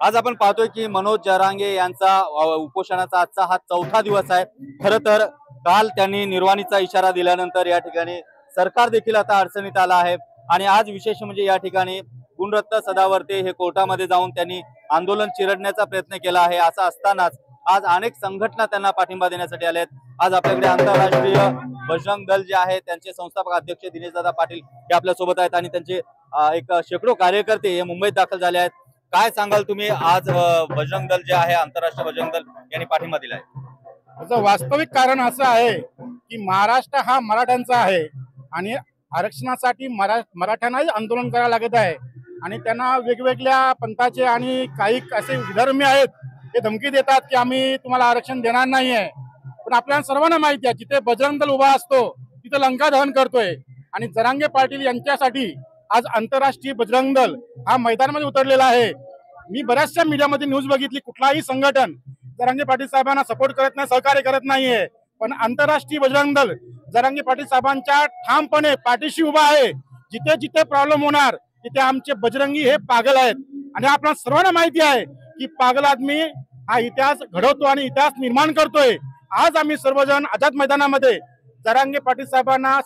आज आपण पाहतोय की मनोज जरांगे यांचा उपोषणाचा आजचा हा चौथा दिवस आहे। खरं तर काल त्यांनी निर्वाणीचा इशारा दिल्यानंतर या ठिकाणी सरकार देखील आता अडचणीत आला आहे आणि आज विशेष म्हणजे या ठिकाणी गुणरत्न सदावर्ते हे कोर्टामध्ये जाऊन त्यांनी आंदोलन चिरडण्याचा प्रयत्न केला आहे। असं असतानाच आज अनेक संघटना त्यांना पाठिंबा देण्यासाठी आल्या आहेत। आज आपल्याकडे आंतरराष्ट्रीय बजरंग दल जे आहे त्यांचे संस्थापक अध्यक्ष दिनेशदादा पाटील हे आपल्या सोबत आहेत आणि त्यांचे एक शेकडो कार्यकर्ते हे मुंबईत दाखल झाले आहेत। काय सांगाल तुम्ही आज बजरंग दल जे आहे आंतरराष्ट्रीय बजरंग दल यांनी पाठिंबा दिलाय? त्याचं वास्तविक कारण असं आहे की महाराष्ट्र हा मराठ्यांचा आहे आणि आरक्षणासाठी मराठ्यांनाही आंदोलन करायला लागत आहे आणि त्यांना वेगवेगळ्या पंथाचे आणि काही असे विधर्मी आहेत ते धमकी देतात की आम्ही तुम्हाला आरक्षण देणार नाही आहे। पण आपल्याला सर्वांना माहिती आहे जिथे बजरंग दल उभा असतो तिथे लंका दहन करतोय आणि जरांगे पाटील यांच्यासाठी आज आंतरराष्ट्रीय बजरंग दल हा मैदानामध्ये उतरलेला आहे। मी बऱ्याचशा मीडियामध्ये न्यूज बघितली, कुठलाही संघटन जरांगे पाटील साहेबांना सपोर्ट करत नाही, सहकार्य करत नाहीये, पण आंतरराष्ट्रीय बजरंग दल जरांगे पाटील साहेबांच्या ठामपणे पाठीशी उभा आहे। जिथे जिथे प्रॉब्लेम होणार तिथे आमचे बजरंगी हे पागल आहेत आणि आपल्याला सर्वांना माहिती आहे की पागल आदमी हा इतिहास घडवतो आणि इतिहास निर्माण करतोय। आज आम्ही सर्वजण आझाद मैदानामध्ये जरांगे पाटील साहेबांना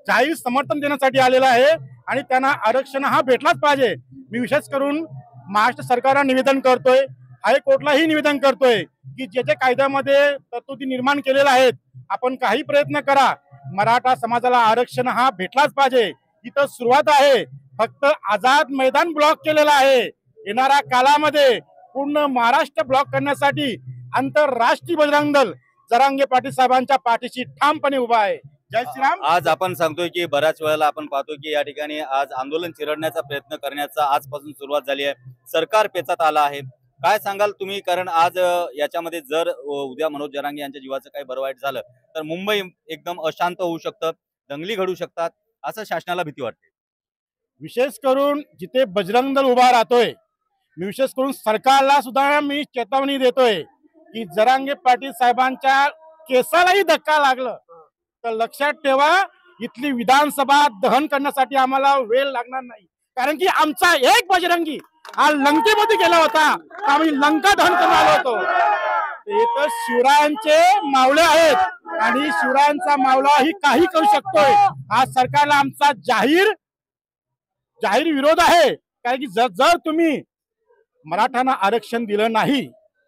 जाहीर समर्थन देण्यासाठी आलेला आहे आणि त्यांना आरक्षण हा भेटलाच पाहिजे। मी विशेष करून महाराष्ट्र सरकारला निवेदन करतोय, हायकोर्टलाही निवेदन करतोय की जे जे कायद्यामध्ये तरतुदी निर्माण केलेल्या आहेत आपण काही प्रयत्न करा, मराठा समाजाला आरक्षण हा भेटलाच पाहिजे। इथं सुरुवात आहे, फक्त आझाद मैदान ब्लॉक केलेलं आहे। येणाऱ्या काळामध्ये पूर्ण महाराष्ट्र ब्लॉक करण्यासाठी आंतरराष्ट्रीय बजरंग दल जरांगे पाटील साहेबांच्या पाठीशी ठामपणे उभा आहे। जय श्रीराम। आज आपण सांगतोय की बऱ्याच वेळेला आपण पाहतो की या ठिकाणी आज आंदोलन चिरडण्याचा प्रयत्न करण्याचा आजपासून सुरुवात झाली आहे, सरकार पेचात आला आहे। काय सांगाल तुम्ही? कारण आज याच्यामध्ये जर उद्या मनोज जरांगे यांच्या जीवाचं काही बरं वाईट झालं तर मुंबई एकदम अशांत होऊ शकतं, दंगली घडू शकतात, असं शासनाला भीती वाटते। विशेष करून जिथे बजरंग दल उभा राहतोय, मी विशेष करून सरकारला सुद्धा मी चेतावणी देतोय की जरांगे पाटील साहेबांच्या केसालाही धक्का लागलं तर लक्षात ठेवा, इथली विधानसभा दहन करण्यासाठी आम्हाला वेळ लागणार नाही। कारण की आमचा एक बजरंगी हा लंकेमध्ये गेला होता, आम्ही लंका दहन करून आलो होतो। इथं शिवरायांचे मावळे आहेत आणि शिवरायांचा मावळा ही काही करू शकतोय। आज सरकारला आमचा जाहीर विरोध आहे। कारण की जर तुम्ही मराठ्यांना आरक्षण दिलं नाही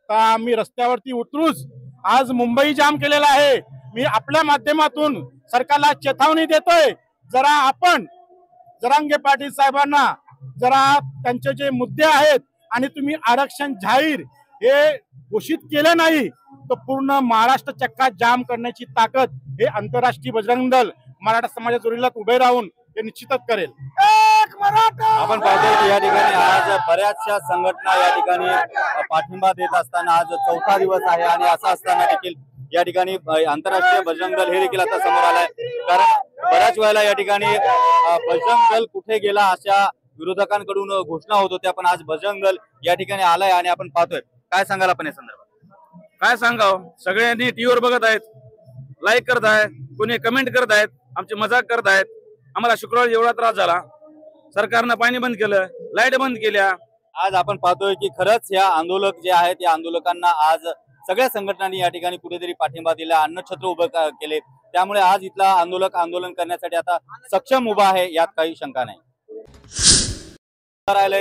तर आम्ही रस्त्यावरती उतरूच। आज मुंबई जाम केलेला आहे। मी आपल्या माध्यमातून सरकारला चेतावणी देतोय, जरा आपण जरांगे पाटील साहेबांना जरा त्यांचे जे मुद्दे आहेत आणि तुम्ही आरक्षण जाहीर हे घोषित केलं नाही तर पूर्ण महाराष्ट्र चक्का जाम करण्याची ताकद हे आंतरराष्ट्रीय बजरंग दल मराठा समाजाच्या विरोधात उभे राहून ते निश्चितच करेल। आपण पाहतोय की या ठिकाणी आज बऱ्याचशा संघटना या ठिकाणी पाठिंबा देत असताना आज चौथा दिवस आहे आणि असं असताना देखील या ठिकाणी आंतरराष्ट्रीय बजरंग दल हे देखील आता समोर आलाय। कारण बऱ्याच वेळेला या ठिकाणी बजरंग दल कुठे गेला अशा विरोधकांकडून घोषणा होत होत्या, पण आज बजरंग दल या ठिकाणी आलाय आणि आपण पाहतोय। काय सांगाल आपण या संदर्भात? काय सांगावं, सगळ्यांनी टीव्हीवर बघत आहेत, लाईक करत आहेत, कोणी कमेंट करत आहेत, आमची मजाक करत आहेत। आम्हाला शुक्रवार एवढा त्रास झाला, सरकारनं पाणी बंद केलं, लाईट बंद केल्या। आज आपण पाहतोय की खरंच या आंदोलक जे आहेत या आंदोलकांना आज सगळ्या संघटनांनी या ठिकाणी कुठेतरी पाठिंबा दिला, अन्नछत्र उभं केले, त्यामुळे आज इथला आंदोलक आंदोलन करण्यासाठी आता सक्षम उभा आहे, यात काही शंका नाही।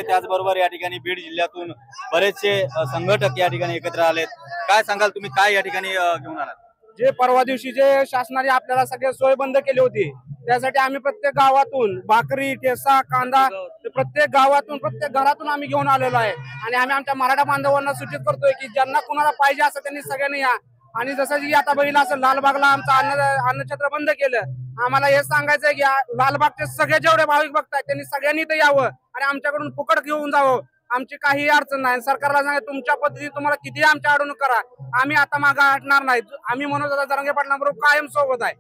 त्याचबरोबर या ठिकाणी बीड जिल्ह्यातून बरेचसे संघटक या ठिकाणी एकत्र आलेत। काय सांगाल तुम्ही, काय या ठिकाणी घेऊन आलात? जे परवा दिवशी जे शासनाने आपल्याला सगळे सोय बंद केली होती त्यासाठी आम्ही प्रत्येक गावातून भाकरी, ठेसा, कांदा प्रत्येक गावातून प्रत्येक घरातून आम्ही घेऊन आलेलो आहे आणि आम्ही आमच्या मराठा बांधवांना सूचित करतोय की ज्यांना कुणाला पाहिजे असं त्यांनी सगळ्यांनी या। आणि जसं की आता बघितलं असं लालबागला आमचं अन्नछत्र बंद केलं, आम्हाला हे सांगायचं आहे की लालबागचे सगळे जेवढे भाविक भक्त आहेत त्यांनी सगळ्यांनी इथे यावं आणि आमच्याकडून फुकट घेऊन जावं। आमची काही अडचण नाही, सरकारला सांगा तुमच्या पद्धतीने तुम्हाला किती आमच्या अडवणूक करा, आम्ही आता मागे हटणार नाही। आम्ही मनोज जरांगे पाटलांबरोबर कायम सोबत आहे।